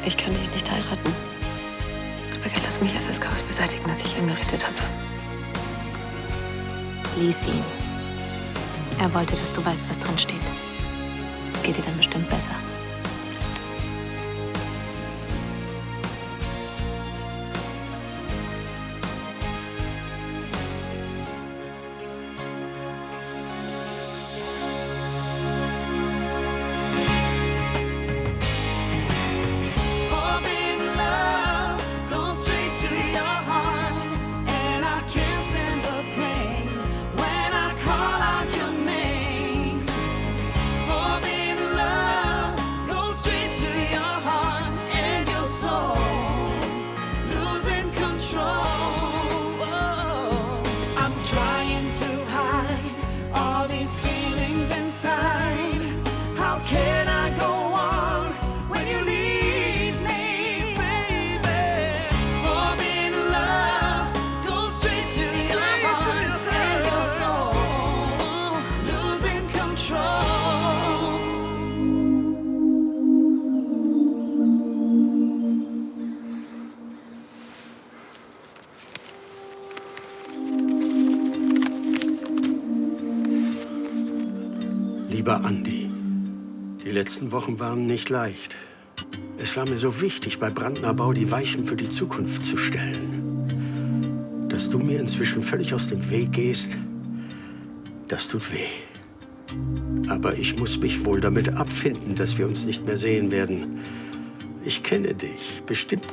Ich kann dich nicht heiraten. Aber lass mich erst das Chaos beseitigen, das ich angerichtet habe. Lies ihn. Er wollte, dass du weißt, was drin steht. Es geht dir dann bestimmt besser. Lieber Andi, die letzten Wochen waren nicht leicht. Es war mir so wichtig, bei Brandner Bau die Weichen für die Zukunft zu stellen. Dass du mir inzwischen völlig aus dem Weg gehst, das tut weh. Aber ich muss mich wohl damit abfinden, dass wir uns nicht mehr sehen werden. Ich kenne dich, bestimmt.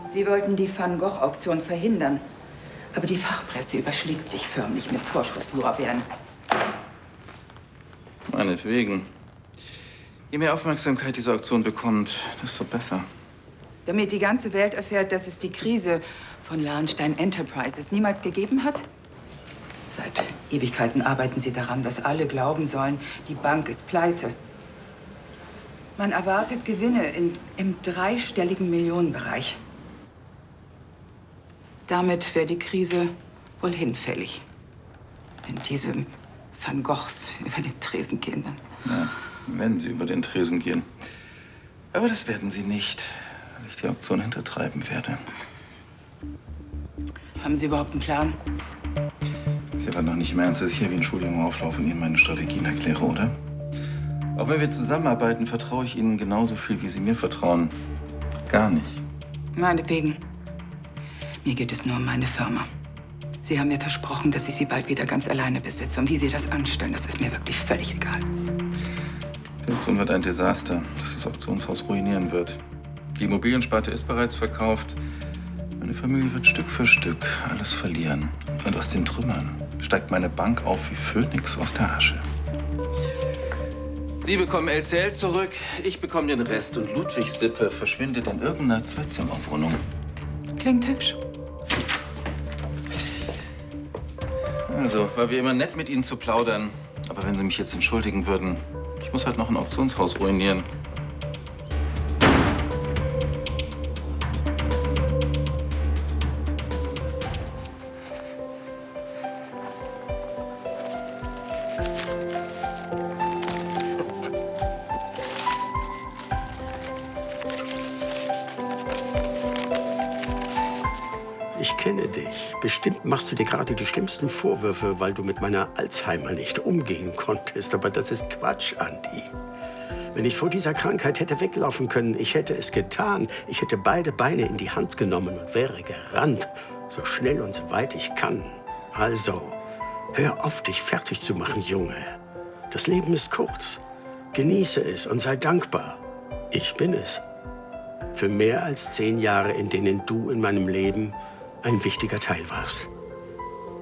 Sie wollten die Van Gogh-Auktion verhindern. Aber die Fachpresse überschlägt sich förmlich mit Vorschusslorbeeren. Meinetwegen. Je mehr Aufmerksamkeit diese Auktion bekommt, desto besser. Damit die ganze Welt erfährt, dass es die Krise von Lahnstein Enterprises niemals gegeben hat? Seit Ewigkeiten arbeiten Sie daran, dass alle glauben sollen, die Bank ist pleite. Man erwartet Gewinne im dreistelligen Millionenbereich. Damit wäre die Krise wohl hinfällig. Wenn diese Van Goghs über den Tresen gehen, dann... Ja, wenn sie über den Tresen gehen. Aber das werden sie nicht, weil ich die Auktion hintertreiben werde. Haben Sie überhaupt einen Plan? Sie waren noch nicht im Ernst sicher, wie ein Schuljunge auflaufe und Ihnen meine Strategien erkläre, oder? Auch wenn wir zusammenarbeiten, vertraue ich Ihnen genauso viel, wie Sie mir vertrauen. Gar nicht. Meinetwegen. Mir geht es nur um meine Firma. Sie haben mir versprochen, dass ich sie bald wieder ganz alleine besitze. Und wie Sie das anstellen, das ist mir wirklich völlig egal. Die Auktion wird ein Desaster, das das Auktionshaus ruinieren wird. Die Immobiliensparte ist bereits verkauft. Meine Familie wird Stück für Stück alles verlieren. Und aus den Trümmern steigt meine Bank auf wie Phönix aus der Asche. Sie bekommen LCL zurück, ich bekomme den Rest. Und Ludwigs Sippe verschwindet in irgendeiner Zweizimmerwohnung. Klingt hübsch. Also, war wie immer nett, mit Ihnen zu plaudern. Aber wenn Sie mich jetzt entschuldigen würden, ich muss halt noch ein Auktionshaus ruinieren. Ich kenne dich. Bestimmt machst du dir gerade die schlimmsten Vorwürfe, weil du mit meiner Alzheimer nicht umgehen konntest. Aber das ist Quatsch, Andi. Wenn ich vor dieser Krankheit hätte weglaufen können, ich hätte es getan. Ich hätte beide Beine in die Hand genommen und wäre gerannt. So schnell und so weit ich kann. Also, hör auf, dich fertig zu machen, Junge. Das Leben ist kurz. Genieße es und sei dankbar. Ich bin es. Für mehr als 10 Jahre, in denen du in meinem Leben ein wichtiger Teil warst.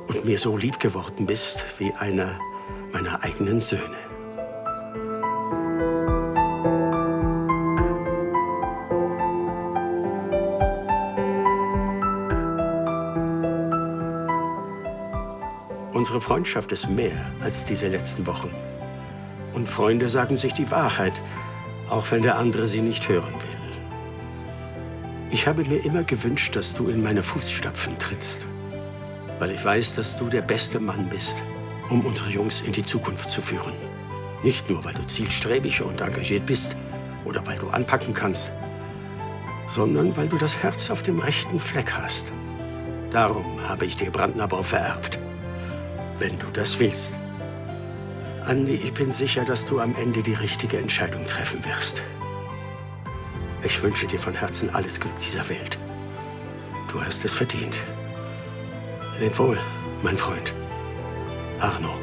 Und mir so lieb geworden bist wie einer meiner eigenen Söhne. Unsere Freundschaft ist mehr als diese letzten Wochen. Und Freunde sagen sich die Wahrheit, auch wenn der andere sie nicht hören will. Ich habe mir immer gewünscht, dass du in meine Fußstapfen trittst. Weil ich weiß, dass du der beste Mann bist, um unsere Jungs in die Zukunft zu führen. Nicht nur, weil du zielstrebig und engagiert bist oder weil du anpacken kannst, sondern weil du das Herz auf dem rechten Fleck hast. Darum habe ich dir Brandnerbau vererbt. Wenn du das willst. Andi, ich bin sicher, dass du am Ende die richtige Entscheidung treffen wirst. Ich wünsche dir von Herzen alles Glück dieser Welt. Du hast es verdient. Leb wohl, mein Freund. Arno.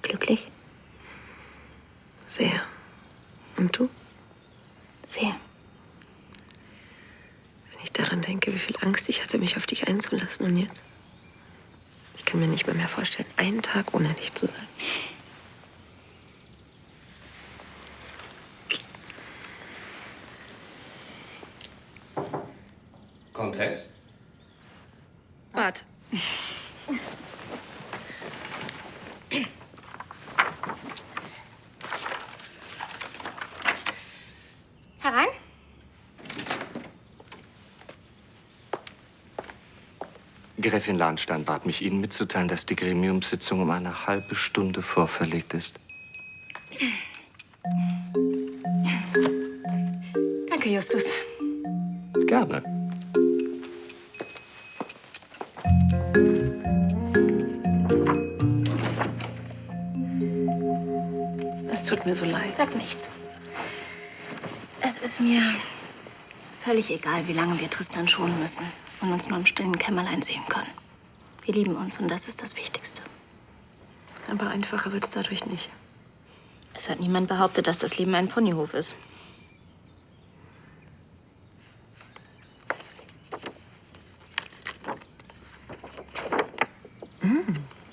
Glücklich? Sehr. Und du? Sehr. Wenn ich daran denke, wie viel Angst ich hatte, mich auf dich einzulassen. Und jetzt? Ich kann mir nicht mehr vorstellen, einen Tag ohne dich zu sein. Comtesse? Warte. Herein? Gräfin Lahnstein bat mich, Ihnen mitzuteilen, dass die Gremiumssitzung um eine halbe Stunde vorverlegt ist. Danke, Justus. Gerne. Es tut mir so leid. Sag nichts. Es ist mir völlig egal, wie lange wir Tristan schonen müssen und uns nur im stillen Kämmerlein sehen können. Wir lieben uns und das ist das Wichtigste. Aber einfacher wird's dadurch nicht. Es hat niemand behauptet, dass das Leben ein Ponyhof ist.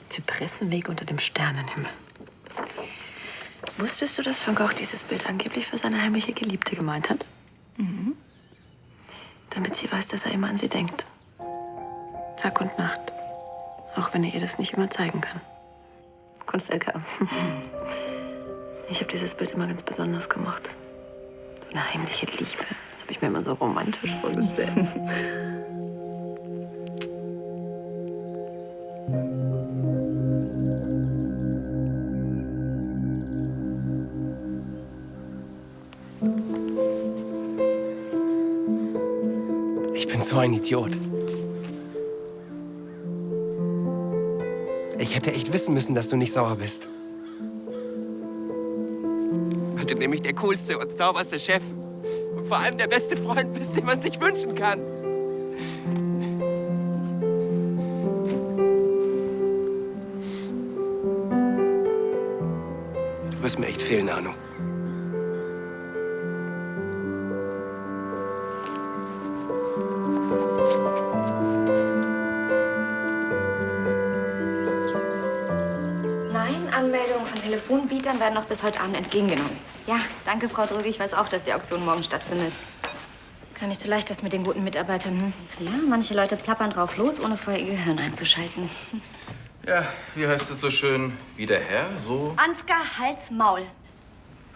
Zypressenweg unter dem Sternenhimmel. Wusstest du, dass Van Gogh dieses Bild angeblich für seine heimliche Geliebte gemalt hat? Mhm. Damit sie weiß, dass er immer an sie denkt. Tag und Nacht. Auch wenn er ihr das nicht immer zeigen kann. Kunst-LK. Ich habe dieses Bild immer ganz besonders gemacht. So eine heimliche Liebe. Das habe ich mir immer so romantisch vorgestellt. Ich bin so ein Idiot. Ich hätte echt wissen müssen, dass du nicht sauer bist. Weil du nämlich der coolste und sauberste Chef und vor allem der beste Freund bist, den man sich wünschen kann. Du wirst mir echt fehlen, Arno. Anmeldungen von Telefonbietern werden noch bis heute Abend entgegengenommen. Ja, danke, Frau Drüge. Ich weiß auch, dass die Auktion morgen stattfindet. Gar nicht so leicht, das mit den guten Mitarbeitern. Hm? Ja, manche Leute plappern drauf los, ohne vorher ihr Gehirn einzuschalten. Ja, wie heißt es so schön? Wie der Herr, so... Ansgar, Hals, Maul.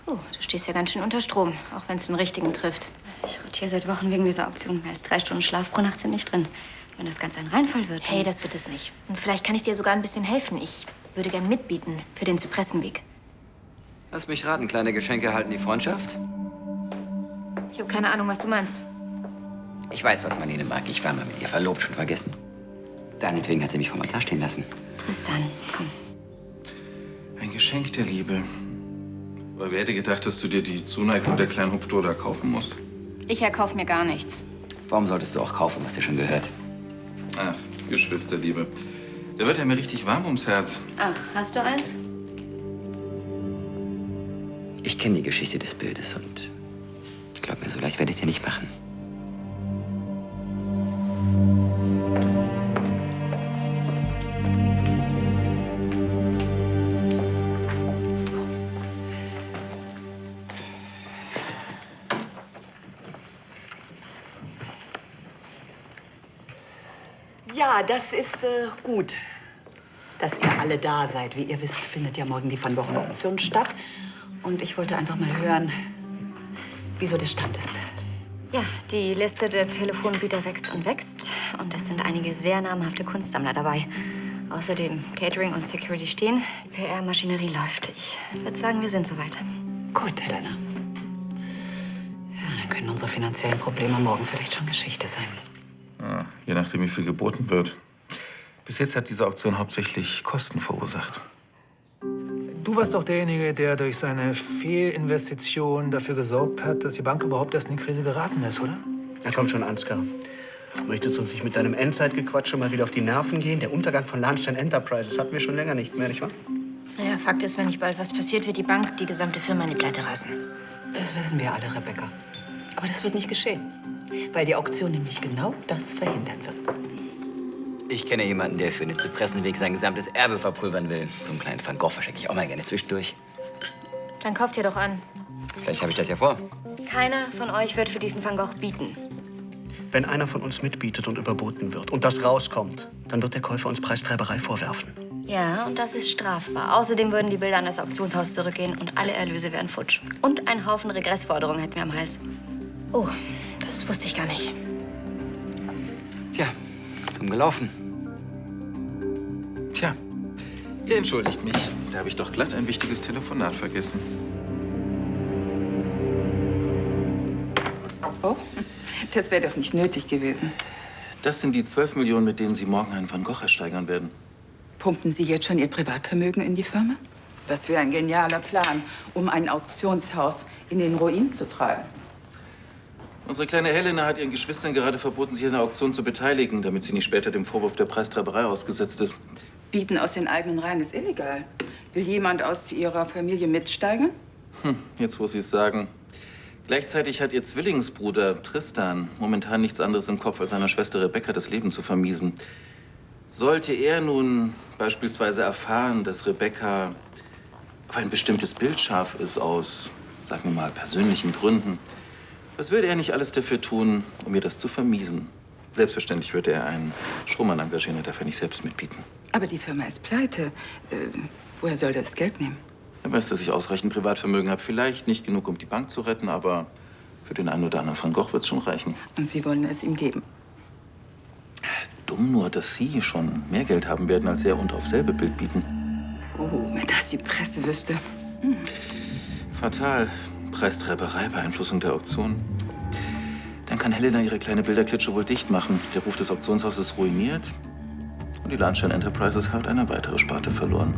Du stehst ja ganz schön unter Strom, auch wenn es den richtigen trifft. Ich rotiere seit Wochen wegen dieser Auktion. Mehr als 3 Stunden Schlaf pro Nacht sind nicht drin. Wenn das Ganze ein Reinfall wird, Hey, das wird es nicht. Und vielleicht kann ich dir sogar ein bisschen helfen. Ich würde gern mitbieten für den Zypressenweg. Lass mich raten, kleine Geschenke halten die Freundschaft? Ich habe keine Ahnung, was du meinst. Ich weiß, was Marlene mag. Ich war mal mit ihr verlobt, schon vergessen. Deinetwegen hat sie mich vom Altar stehen lassen. Tristan, komm. Ein Geschenk der Liebe. Aber wer hätte gedacht, dass du dir die Zuneigung der kleinen Hupfdoda kaufen musst? Ich erkauf mir gar nichts. Warum solltest du auch kaufen, was dir schon gehört? Ach, Geschwisterliebe. Da wird ja mir richtig warm ums Herz. Ach, hast du eins? Ich kenne die Geschichte des Bildes und So leicht werde ich es dir nicht machen. Ja, das ist gut, dass ihr alle da seid. Wie ihr wisst, findet ja morgen die Van Gogh-Auktion statt. Und ich wollte einfach mal hören, wieso der Stand ist. Ja, die Liste der Telefonbieter wächst und wächst. Und es sind einige sehr namhafte Kunstsammler dabei. Außerdem Catering und Security stehen. Die PR-Maschinerie läuft. Ich würde sagen, wir sind soweit. Gut, Helena. Ja, dann können unsere finanziellen Probleme morgen vielleicht schon Geschichte sein. Ja, je nachdem, wie viel geboten wird. Bis jetzt hat diese Auktion hauptsächlich Kosten verursacht. Du warst doch derjenige, der durch seine Fehlinvestition dafür gesorgt hat, dass die Bank überhaupt erst in die Krise geraten ist, oder? Na komm schon, Ansgar. Möchtest du uns nicht mit deinem Endzeitgequatsche mal wieder auf die Nerven gehen? Der Untergang von Lahnstein Enterprises hatten wir schon länger nicht mehr, nicht wahr? Naja, Fakt ist, wenn nicht bald was passiert, wird die Bank die gesamte Firma in die Pleite reißen. Das wissen wir alle, Rebecca. Aber das wird nicht geschehen, weil die Auktion nämlich genau das verhindern wird. Ich kenne jemanden, der für den Zypressenweg sein gesamtes Erbe verpulvern will. So einen kleinen Van Gogh verschenke ich auch mal gerne zwischendurch. Dann kauft ihr doch an. Vielleicht habe ich das ja vor. Keiner von euch wird für diesen Van Gogh bieten. Wenn einer von uns mitbietet und überboten wird und das rauskommt, dann wird der Käufer uns Preistreiberei vorwerfen. Ja, und das ist strafbar. Außerdem würden die Bilder an das Auktionshaus zurückgehen und alle Erlöse wären futsch. Und einen Haufen Regressforderungen hätten wir am Hals. Oh, das wusste ich gar nicht. Tja, dumm gelaufen. Tja, ihr entschuldigt mich. Da habe ich doch glatt ein wichtiges Telefonat vergessen. Oh, das wäre doch nicht nötig gewesen. Das sind die 12 Millionen, mit denen Sie morgen einen Van Gogh ersteigern werden. Pumpen Sie jetzt schon Ihr Privatvermögen in die Firma? Was für ein genialer Plan, um ein Auktionshaus in den Ruin zu treiben. Unsere kleine Helena hat ihren Geschwistern gerade verboten, sich an der Auktion zu beteiligen, damit sie nicht später dem Vorwurf der Preistreiberei ausgesetzt ist. Bieten aus den eigenen Reihen ist illegal. Will jemand aus Ihrer Familie mitsteigern? Jetzt, wo Sie es sagen. Gleichzeitig hat ihr Zwillingsbruder Tristan momentan nichts anderes im Kopf, als seiner Schwester Rebecca das Leben zu vermiesen. Sollte er nun beispielsweise erfahren, dass Rebecca auf ein bestimmtes Bild scharf ist aus, sagen wir mal, persönlichen Gründen, was würde er nicht alles dafür tun, um ihr das zu vermiesen? Selbstverständlich würde er einen Strohmann engagieren und dafür nicht selbst mitbieten. Aber die Firma ist pleite. Woher soll der das Geld nehmen? Er weiß, dass ich ausreichend Privatvermögen habe. Vielleicht nicht genug, um die Bank zu retten, aber für den einen oder anderen Van Gogh wird es schon reichen. Und Sie wollen es ihm geben? Dumm nur, dass Sie schon mehr Geld haben werden als er und auf selbe Bild bieten. Oh, wenn das die Presse wüsste. Fatal. Preistreiberei, Beeinflussung der Auktion. Dann kann Helena ihre kleine Bilderklitsche wohl dicht machen. Der Ruf des Auktionshauses ist ruiniert. Und die Lahnstein Enterprises hat eine weitere Sparte verloren.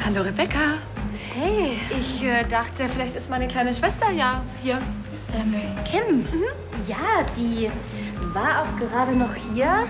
Hallo, Rebecca. Hey. Ich dachte, vielleicht ist meine kleine Schwester ja hier. Kim? Ja, die war auch gerade noch hier.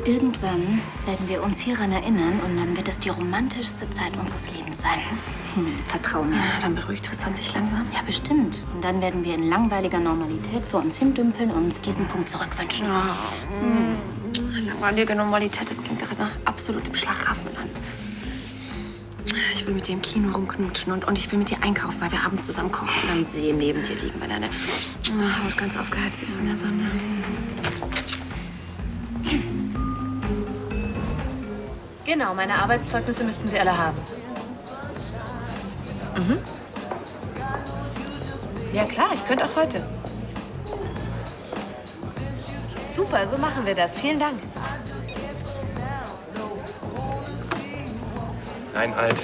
Irgendwann werden wir uns hieran erinnern und dann wird es die romantischste Zeit unseres Lebens sein. Vertrau mir. Dann beruhigt Tristan sich langsam. Ja, bestimmt. Und dann werden wir in langweiliger Normalität vor uns hindümpeln und uns diesen Punkt zurückwünschen. Langweilige Normalität, das klingt nach absolutem Schlaraffenland. Ich will mit dir im Kino rumknutschen und ich will mit dir einkaufen, weil wir abends zusammen kochen und am See neben dir liegen, weil deine Haut ganz aufgeheizt ist von der Sonne. Genau, meine Arbeitszeugnisse müssten Sie alle haben. Ja klar, ich könnte auch heute. Super, so machen wir das. Vielen Dank. Reinhard,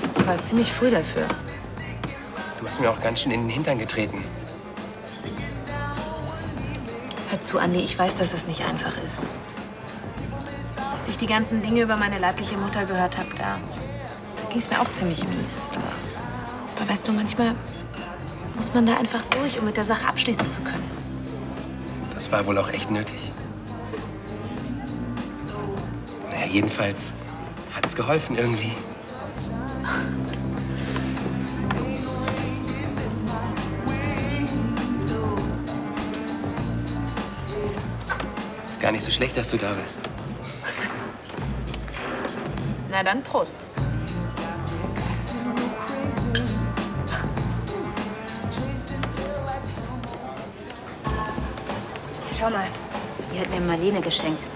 Es war ziemlich früh dafür. du hast mir auch ganz schön in den Hintern getreten. Hört zu, Andi. Ich weiß, dass es nicht einfach ist. Als ich die ganzen Dinge über meine leibliche Mutter gehört habe, da ging es mir auch ziemlich mies. Aber weißt du, manchmal muss man da einfach durch, um mit der Sache abschließen zu können. Das war wohl auch echt nötig. Naja, jedenfalls hat es geholfen irgendwie. Ist gar nicht so schlecht, dass du da bist. Na dann, Prost. Schau mal, die hat mir Marlene geschenkt.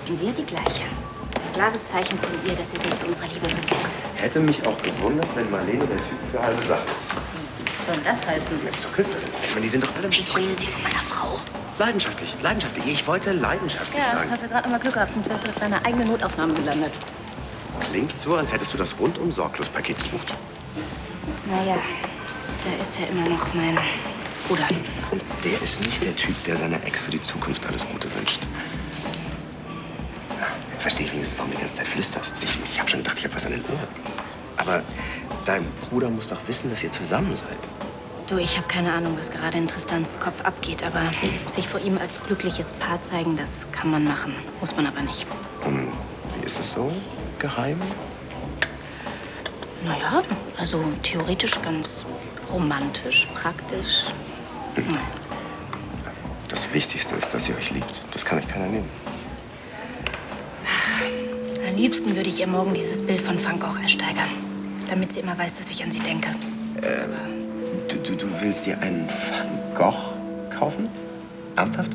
Und sie hat die gleiche. Ein klares Zeichen von ihr, dass sie sich zu unserer Liebe bekennt. Hätte mich auch gewundert, wenn Marlene der Typ für halbe Sachen ist. Was soll das heißen? Du bist doch Künstlerin. Ich meine, die sind doch alle ein Ich bisschen... redest hier von meiner Frau. Leidenschaftlich, leidenschaftlich. Ich wollte leidenschaftlich Ja, sagen. hast du gerade noch mal Glück gehabt, sonst wärst du auf deiner eigenen Notaufnahme gelandet. Klingt so, als hättest du das rundum sorglos Paket gebucht. Naja, da ist ja immer noch mein Bruder. Und der ist nicht der Typ, der seiner Ex für die Zukunft alles Gute wünscht. Ja, jetzt verstehe ich wenigstens, warum du die ganze Zeit flüsterst. Ich habe schon gedacht, ich habe was an den Ohren. Aber dein Bruder muss doch wissen, dass ihr zusammen seid. Du, ich habe keine Ahnung, was gerade in Tristans Kopf abgeht, aber sich vor ihm als glückliches Paar zeigen, das kann man machen. Muss man aber nicht. Und wie ist es so? Geheim? Naja, also theoretisch ganz romantisch, praktisch. Nein. Das Wichtigste ist, dass ihr euch liebt. Das kann euch keiner nehmen. Am liebsten würde ich ihr morgen dieses Bild von Van Gogh ersteigern, damit sie immer weiß, dass ich an sie denke. Du willst dir einen Van Gogh kaufen? Ernsthaft?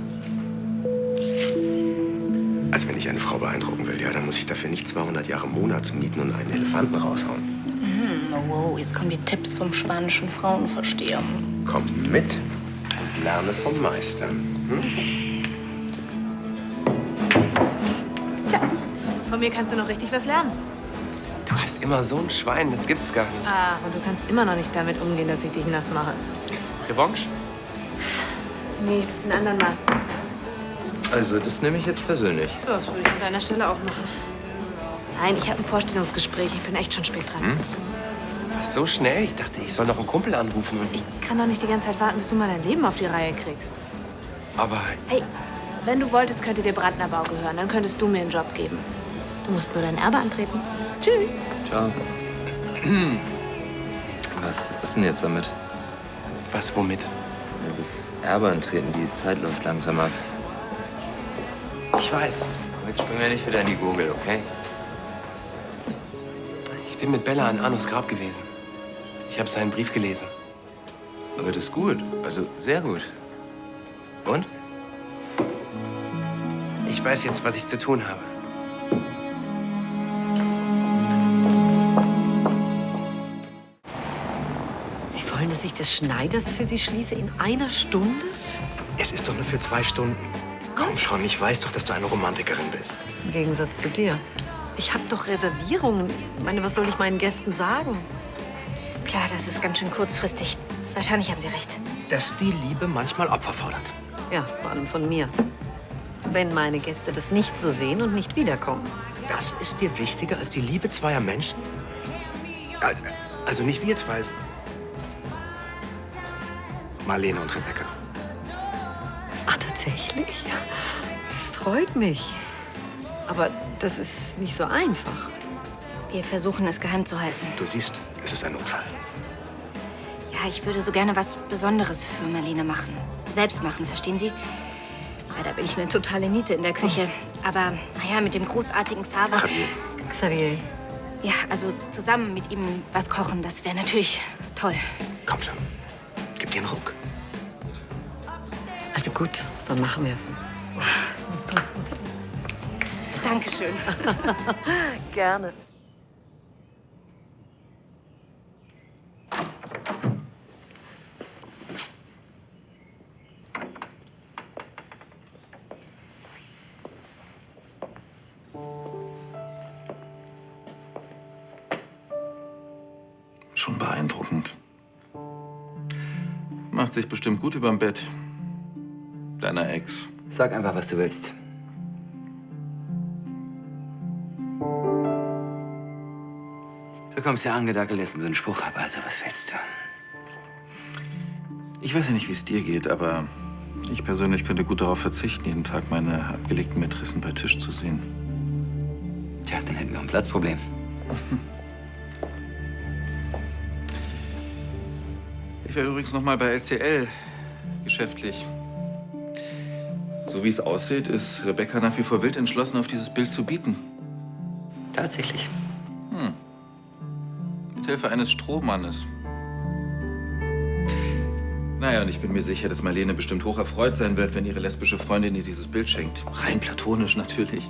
Also wenn ich eine Frau beeindrucken will, ja, dann muss ich dafür nicht 200 Jahre Monatsmieten und einen Elefanten raushauen. Wow, jetzt kommen die Tipps vom spanischen Frauenversteher. Komm mit und lerne vom Meister. Tja, von mir kannst du noch richtig was lernen. Du hast immer so ein Schwein, das gibt's gar nicht. Ah, und du kannst immer noch nicht damit umgehen, dass ich dich nass mache. Revanche? Nee, einen anderen Mal. Also, das nehme ich jetzt persönlich. Ja, das würde ich an deiner Stelle auch machen. Nein, ich habe ein Vorstellungsgespräch. Ich bin echt schon spät dran. Was, so schnell? Ich dachte, ich soll noch einen Kumpel anrufen und... Ich kann doch nicht die ganze Zeit warten, bis du mal dein Leben auf die Reihe kriegst. Aber... Hey, wenn du wolltest, könnte dir Brandner Bau gehören. Dann könntest du mir einen Job geben. Du musst nur dein Erbe antreten. Tschüss. Ciao. Was ist denn jetzt damit? Was, womit? Das Erbe antreten, die Zeit läuft langsam ab. Ich weiß. Jetzt springen wir nicht wieder in die Gurgel, okay? Ich bin mit Bella an Arnos Grab gewesen. Ich habe seinen Brief gelesen. Aber das ist gut. Also sehr gut. Und? Ich weiß jetzt, was ich zu tun habe. Sie wollen, dass ich des Schneiders für Sie schließe in einer Stunde? Es ist doch nur für 2 Stunden. Komm schon, ich weiß doch, dass du eine Romantikerin bist. Im Gegensatz zu dir. Ich habe doch Reservierungen. Ich meine, was soll ich meinen Gästen sagen? Klar, das ist ganz schön kurzfristig. Wahrscheinlich haben Sie recht. Dass die Liebe manchmal Opfer fordert. Ja, vor allem von mir. Wenn meine Gäste das nicht so sehen und nicht wiederkommen. Das ist dir wichtiger als die Liebe zweier Menschen? Also nicht wir zwei. Marlene und Rebecca. Ach, tatsächlich? Das freut mich. Aber das ist nicht so einfach. Wir versuchen, es geheim zu halten. Du siehst, es ist ein Notfall. Ja, ich würde so gerne was Besonderes für Marlene machen. Selbst machen, verstehen Sie? Ja, da bin ich eine totale Niete in der Küche. Aber, naja, mit dem großartigen Xaver... Xavier. Ja, also zusammen mit ihm was kochen, das wäre natürlich toll. Komm schon, gib dir einen Ruck. Also gut, dann machen wir es. Dankeschön. Gerne. Schon beeindruckend. Macht sich bestimmt gut überm Bett. Deiner Ex. Sag einfach, was du willst. Du kommst ja angedackelt, lässt mir so einen Spruch ab. Also, was willst du? Ich weiß ja nicht, wie es dir geht, aber ich persönlich könnte gut darauf verzichten, jeden Tag meine abgelegten Mätrissen bei Tisch zu sehen. Tja, dann hätten wir ein Platzproblem. Ich werde übrigens noch mal bei LCL geschäftlich. So wie es aussieht, ist Rebecca nach wie vor wild entschlossen, auf dieses Bild zu bieten. Tatsächlich. Mit Hilfe eines Strohmannes. Naja, und ich bin mir sicher, dass Marlene bestimmt hoch erfreut sein wird, wenn ihre lesbische Freundin ihr dieses Bild schenkt. Rein platonisch natürlich.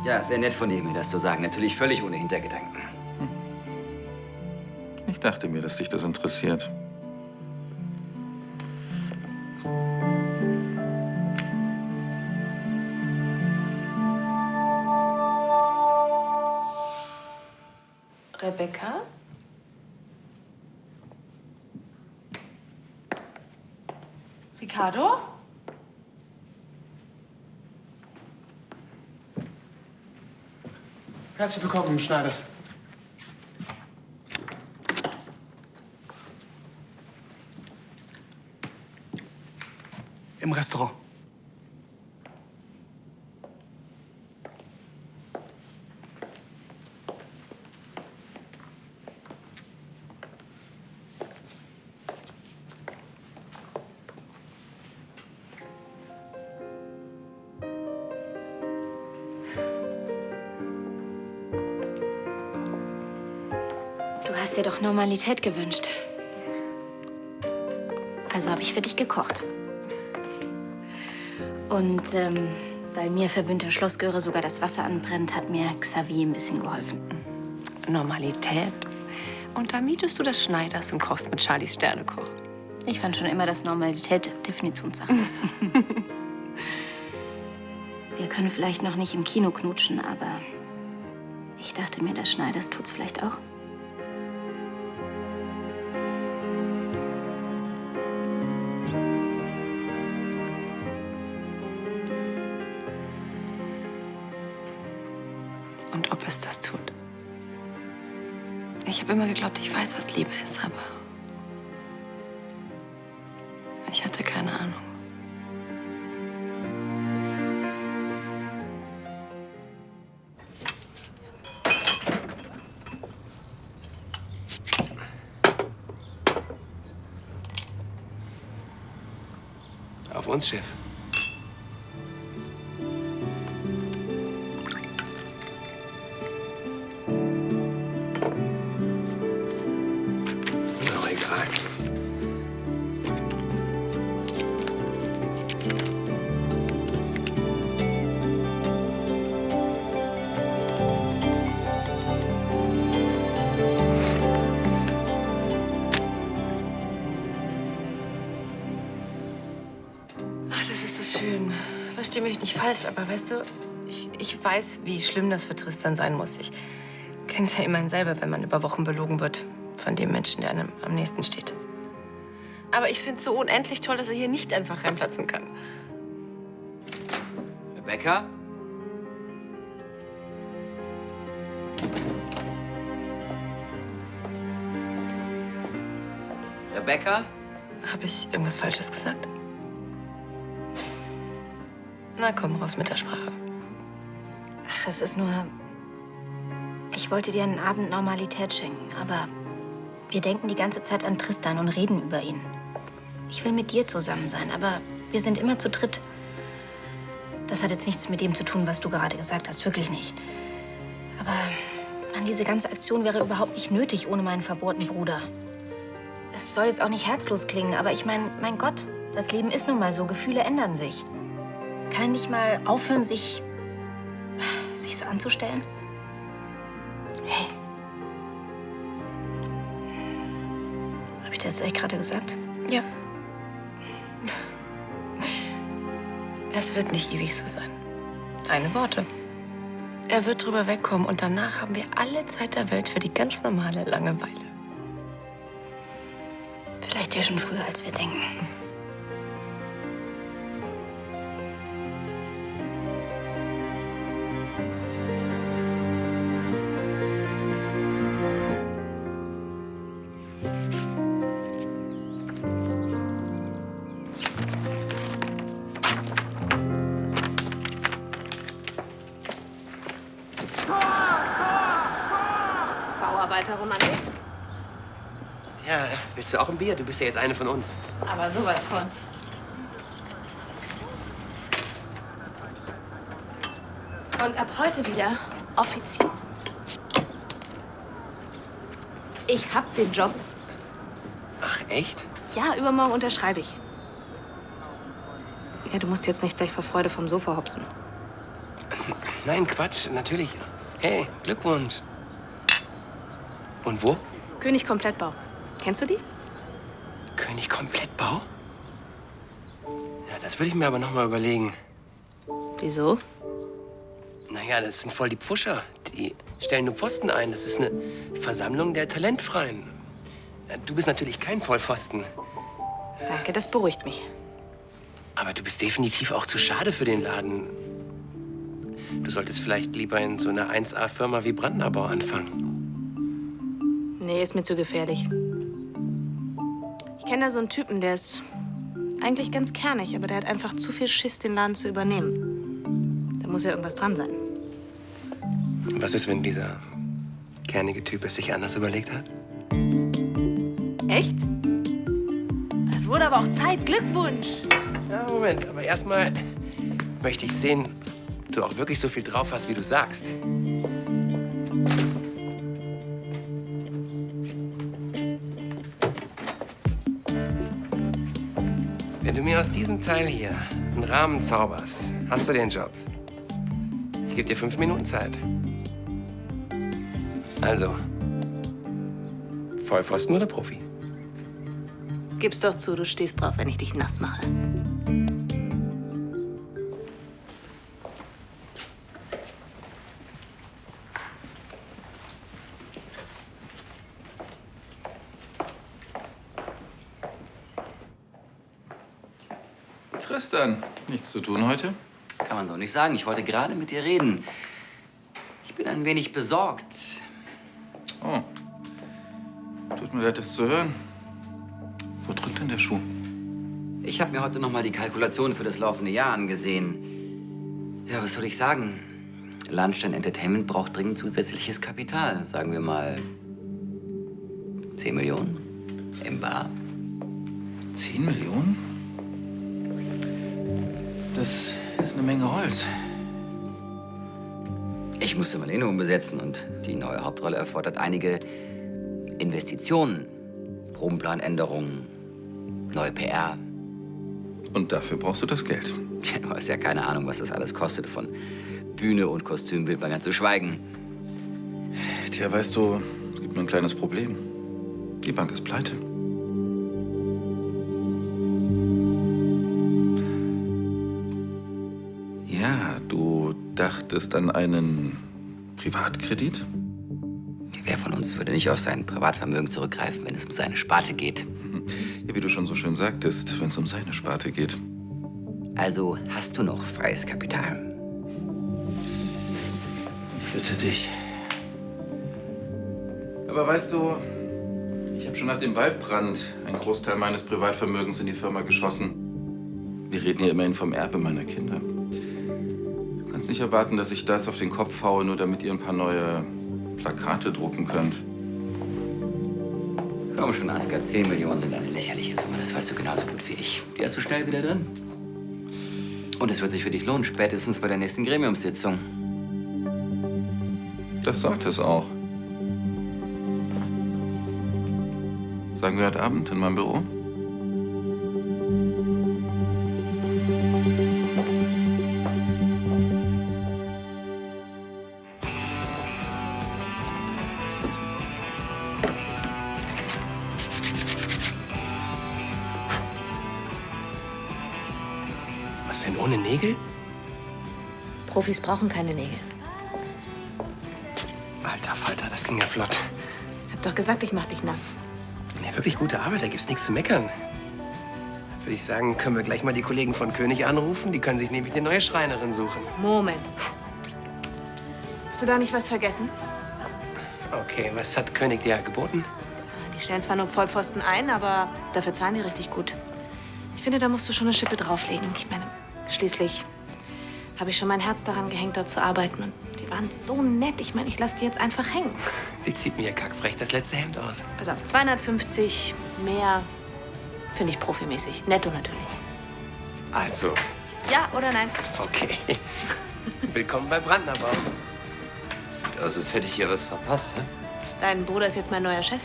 Ja, sehr nett von dir, mir das zu sagen. Natürlich völlig ohne Hintergedanken. Ich dachte mir, dass dich das interessiert. Rebecca? Ricardo? Herzlich willkommen im Schneiders. Im Restaurant. Du hast dir doch Normalität gewünscht. Also habe ich für dich gekocht. Und weil mir verwöhnter Schlossgöre sogar das Wasser anbrennt, hat mir Xavier ein bisschen geholfen. Normalität? Und da mietest du das Schneiders und kochst mit Charlies Sternekoch. Ich fand schon immer, dass Normalität Definitionssache ist. Wir können vielleicht noch nicht im Kino knutschen, aber ich dachte mir, das Schneiders tut's vielleicht auch. Und ob es das tut. Ich habe immer geglaubt, ich weiß, was Liebe ist, aber ich hatte keine Ahnung. Auf uns, Chef. Doch egal. Ach, das ist so schön. Versteh mich nicht falsch, aber weißt du, ich weiß, wie schlimm das für Tristan sein muss. Ich kenne es ja immerhin selber, wenn man über Wochen belogen wird von dem Menschen, der einem am nächsten steht. Aber ich finde es so unendlich toll, dass er hier nicht einfach reinplatzen kann. Rebecca? Rebecca? Habe ich irgendwas Falsches gesagt? Na komm, raus mit der Sprache. Ach, es ist nur... Ich wollte dir einen Abend Normalität schenken, aber wir denken die ganze Zeit an Tristan und reden über ihn. Ich will mit dir zusammen sein, aber wir sind immer zu dritt. Das hat jetzt nichts mit dem zu tun, was du gerade gesagt hast, wirklich nicht. Aber Mann, diese ganze Aktion wäre überhaupt nicht nötig ohne meinen verbohrten Bruder. Es soll jetzt auch nicht herzlos klingen, aber ich meine, mein Gott, das Leben ist nun mal so, Gefühle ändern sich. Kann er nicht mal aufhören, sich so anzustellen? Hey. Hab ich das echt gerade gesagt? Ja. Es wird nicht ewig so sein. Deine Worte. Er wird drüber wegkommen und danach haben wir alle Zeit der Welt für die ganz normale Langeweile. Vielleicht ja schon früher, als wir denken. Arbeiterromantik. Ja, willst du auch ein Bier? Du bist ja jetzt eine von uns. Aber sowas von. Und ab heute wieder offiziell. Ich hab den Job. Ach, echt? Ja, übermorgen unterschreibe ich. Ja, du musst jetzt nicht gleich vor Freude vom Sofa hopsen. Nein, Quatsch, natürlich. Hey, Glückwunsch. Und wo? König Komplettbau. Kennst du die? König Komplettbau? Ja, das würde ich mir aber noch mal überlegen. Wieso? Naja, das sind voll die Pfuscher. Die stellen nur Pfosten ein. Das ist eine Versammlung der Talentfreien. Du bist natürlich kein Vollpfosten. Danke, das beruhigt mich. Aber du bist definitiv auch zu schade für den Laden. Du solltest vielleicht lieber in so einer 1A-Firma wie Brandnerbau anfangen. Nee, ist mir zu gefährlich. Ich kenne da so einen Typen, der ist eigentlich ganz kernig, aber der hat einfach zu viel Schiss, den Laden zu übernehmen. Da muss ja irgendwas dran sein. Was ist, wenn dieser kernige Typ es sich anders überlegt hat? Echt? Es wurde aber auch Zeit. Glückwunsch! Ja, Moment, aber erstmal möchte ich sehen, ob du auch wirklich so viel drauf hast, wie du sagst. Wenn du mir aus diesem Teil hier einen Rahmen zauberst, hast du den Job. Ich gebe dir 5 Minuten Zeit. Also, Vollpfosten oder Profi? Gib's doch zu, du stehst drauf, wenn ich dich nass mache. Tristan, nichts zu tun heute? Kann man so nicht sagen. Ich wollte gerade mit dir reden. Ich bin ein wenig besorgt. Oh. Tut mir leid, das zu hören. Wo drückt denn der Schuh? Ich habe mir heute noch mal die Kalkulation für das laufende Jahr angesehen. Ja, was soll ich sagen? Lahnstein Entertainment braucht dringend zusätzliches Kapital. Sagen wir mal 10 Millionen im Bar. 10 Millionen? Das ist eine Menge Holz. Ich musste Marlene umbesetzen und die neue Hauptrolle erfordert einige Investitionen. Probenplanänderungen, neue PR. Und dafür brauchst du das Geld. Du hast ja keine Ahnung, was das alles kostet, von Bühne und Kostümbild mal ganz zu schweigen. Tja, weißt du, es gibt nur ein kleines Problem. Die Bank ist pleite. Ja, du dachtest an einen Privatkredit? Wer von uns würde nicht auf sein Privatvermögen zurückgreifen, wenn es um seine Sparte geht? Ja, wie du schon so schön sagtest, wenn es um seine Sparte geht. Also hast du noch freies Kapital? Ich bitte dich. Aber weißt du, ich habe schon nach dem Waldbrand einen Großteil meines Privatvermögens in die Firma geschossen. Wir reden hier immerhin vom Erbe meiner Kinder. Du kannst nicht erwarten, dass ich das auf den Kopf haue, nur damit ihr ein paar neue Plakate drucken könnt. Komm schon, Ansgar, 10 Millionen sind eine lächerliche Summe. Das weißt du genauso gut wie ich. Die hast du schnell wieder drin. Und es wird sich für dich lohnen, spätestens bei der nächsten Gremiumssitzung. Das sollte es auch. Sagen wir heute Abend in meinem Büro? Was denn, ohne Nägel? Profis brauchen keine Nägel. Alter Falter, das ging ja flott. Hab doch gesagt, ich mach dich nass. Ja, wirklich gute Arbeit, da gibt's nichts zu meckern. Würde ich sagen, können wir gleich mal die Kollegen von König anrufen. Die können sich nämlich eine neue Schreinerin suchen. Moment. Hast du da nicht was vergessen? Okay, was hat König dir geboten? Die stellen zwar nur Vollpfosten ein, aber dafür zahlen die richtig gut. Ich finde, da musst du schon eine Schippe drauflegen. Ich meine, schließlich habe ich schon mein Herz daran gehängt, dort zu arbeiten. Und die waren so nett. Ich meine, ich lasse die jetzt einfach hängen. Die zieht mir kackfrech das letzte Hemd aus. Also 250 mehr finde ich profimäßig. Netto natürlich. Also, Ja oder nein? okay. Willkommen bei Brandnerbau. Sieht aus, als hätte ich hier was verpasst, hä? Dein Bruder ist jetzt mein neuer Chef.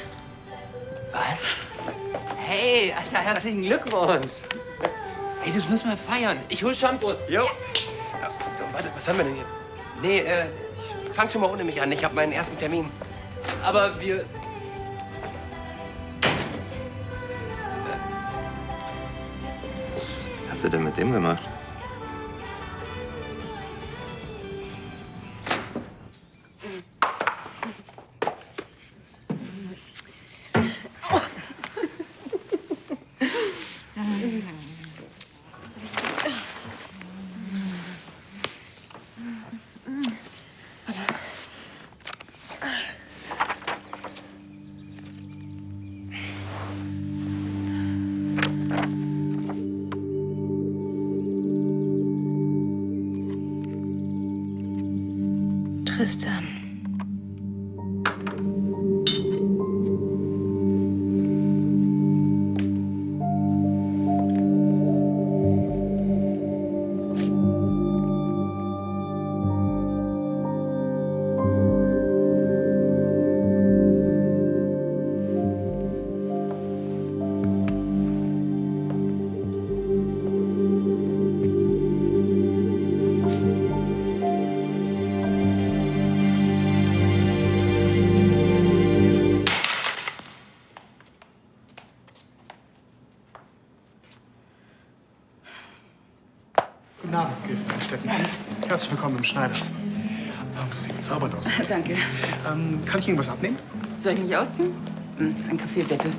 Was? Hey, Alter, herzlichen Glückwunsch. Hey, das müssen wir feiern. Ich hol Shampoo. Jo. So, warte, was haben wir denn jetzt? Nee, ich fang schon mal ohne mich an. Ich habe meinen ersten Termin. Aber wir... Was hast du denn mit dem gemacht? Tristan. Guten Abend, Gräfin Einstetten. Herzlich willkommen im Schneiders. Sie sehen bezaubernd aus. Danke. Kann ich Ihnen was abnehmen? Soll ich mich ausziehen? Ein Kaffee, bitte.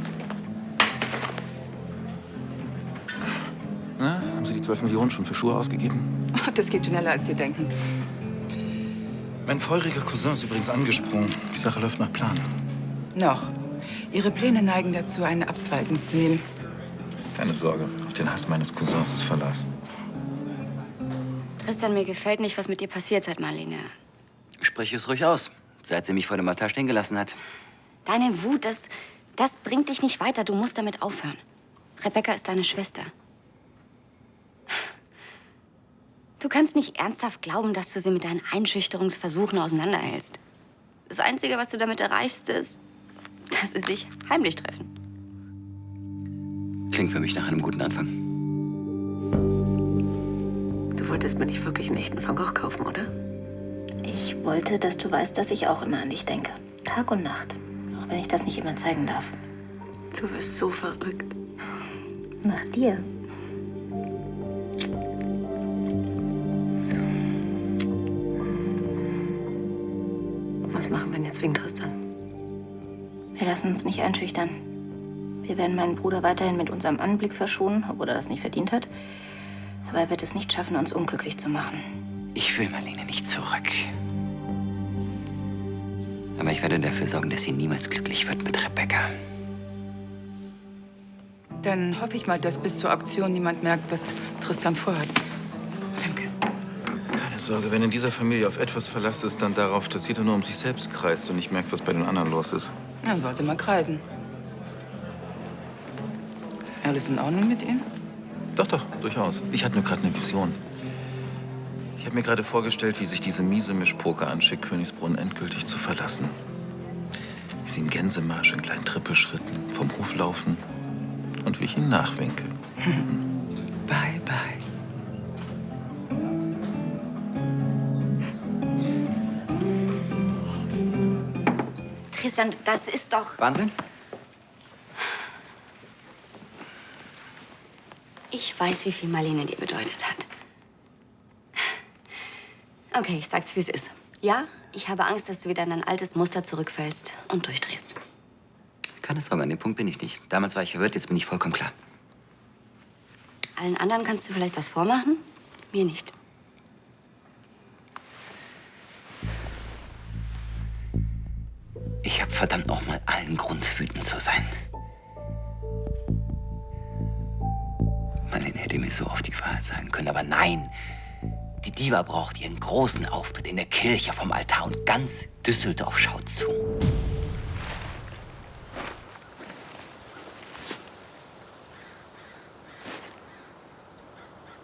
Na, haben Sie die 12 Millionen schon für Schuhe ausgegeben? Oh, das geht schneller, als Sie denken. Mein feuriger Cousin ist übrigens angesprungen. Die Sache läuft nach Plan. Noch. Ihre Pläne neigen dazu, eine Abzweigung zu nehmen. Keine Sorge, auf den Hass meines Cousins ist Verlass. Tristan, mir gefällt nicht, was mit dir passiert seit Marlene. Sprich es ruhig aus, seit sie mich vor dem Altar stehen gelassen hat. Deine Wut, das bringt dich nicht weiter. Du musst damit aufhören. Rebecca ist deine Schwester. Du kannst nicht ernsthaft glauben, dass du sie mit deinen Einschüchterungsversuchen auseinanderhältst. Das Einzige, was du damit erreichst, ist, dass sie sich heimlich treffen. Klingt für mich nach einem guten Anfang. Du wolltest mir nicht wirklich einen echten Van Gogh kaufen, oder? Ich wollte, dass du weißt, dass ich auch immer an dich denke. Tag und Nacht. Auch wenn ich das nicht immer zeigen darf. Du wirst so verrückt. Nach dir. Was machen wir denn jetzt wegen Tristan? Wir lassen uns nicht einschüchtern. Wir werden meinen Bruder weiterhin mit unserem Anblick verschonen, obwohl er das nicht verdient hat. Aber er wird es nicht schaffen, uns unglücklich zu machen. Ich will Marlene nicht zurück. Aber ich werde dafür sorgen, dass sie niemals glücklich wird mit Rebecca. Dann hoffe ich mal, dass bis zur Auktion niemand merkt, was Tristan vorhat. Keine Sorge, wenn in dieser Familie auf etwas Verlass ist, dann darauf, dass jeder nur um sich selbst kreist und nicht merkt, was bei den anderen los ist. Dann sollte man kreisen. Alles in Ordnung mit Ihnen? Doch, durchaus. Ich hatte nur gerade eine Vision. Ich habe mir gerade vorgestellt, wie sich diese miese Mischpoke anschickt, Königsbrunn endgültig zu verlassen. Wie sie im Gänsemarsch in kleinen Trippelschritten vom Hof laufen und wie ich ihnen nachwinke. Bye, bye. Tristan, das ist doch... Wahnsinn? Ich weiß, wie viel Marlene dir bedeutet hat. Okay, ich sag's, wie es ist. Ja, ich habe Angst, dass du wieder in dein altes Muster zurückfällst und durchdrehst. Keine Sorge, an dem Punkt bin ich nicht. Damals war ich verwirrt, jetzt bin ich vollkommen klar. Allen anderen kannst du vielleicht was vormachen, mir nicht. Ich habe verdammt noch mal allen Grund, wütend zu sein. Marlene hätte mir so oft die Wahrheit sagen können, aber nein. Die Diva braucht ihren großen Auftritt in der Kirche vom Altar und ganz Düsseldorf schaut zu.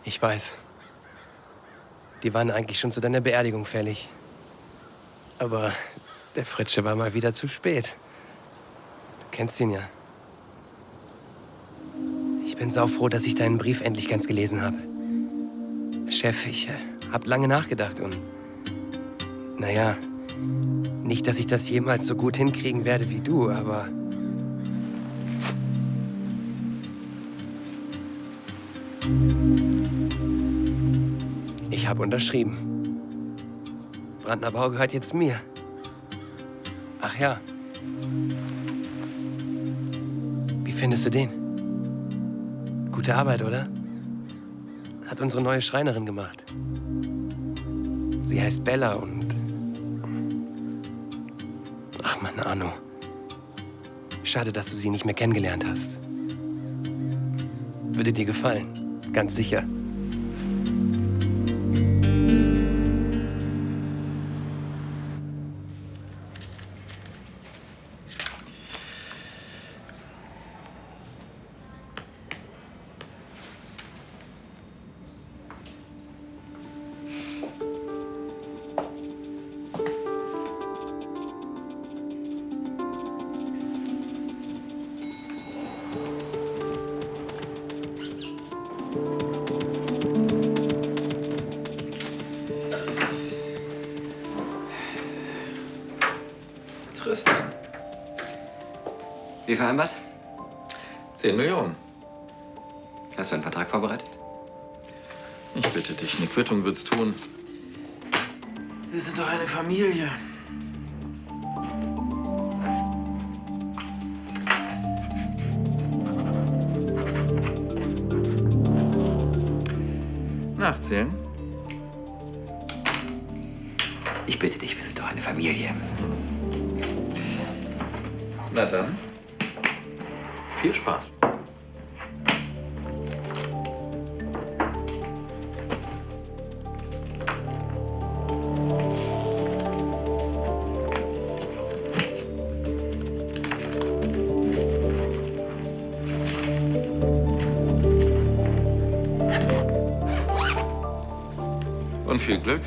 Ich weiß. Die waren eigentlich schon zu deiner Beerdigung fällig. Aber der Fritsche war mal wieder zu spät. Du kennst ihn ja. Ich bin saufroh, dass ich deinen Brief endlich ganz gelesen habe. Chef, ich hab lange nachgedacht und... Naja, nicht, dass ich das jemals so gut hinkriegen werde wie du, aber... Ich habe unterschrieben. Brandner Bau gehört jetzt mir. Ach ja. Wie findest du den? Gute Arbeit, oder? Hat unsere neue Schreinerin gemacht. Sie heißt Bella und... Ach Mann, Arno. Schade, dass du sie nicht mehr kennengelernt hast. Würde dir gefallen. Ganz sicher. Tristan. Wie vereinbart? 10 Millionen. Hast du einen Vertrag vorbereitet? Ich bitte dich, eine Quittung wird's tun. Wir sind doch eine Familie. Nachzählen? Ich bitte dich, wir sind doch eine Familie. Na dann, viel Spaß. Und viel Glück.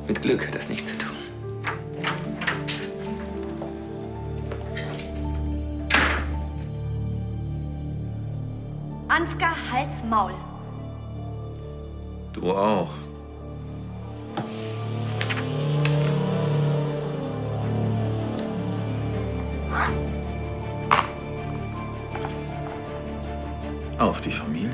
Mit Glück hat das nichts zu tun. Ansgar, Hals, Maul. Du auch. Auf die Familie.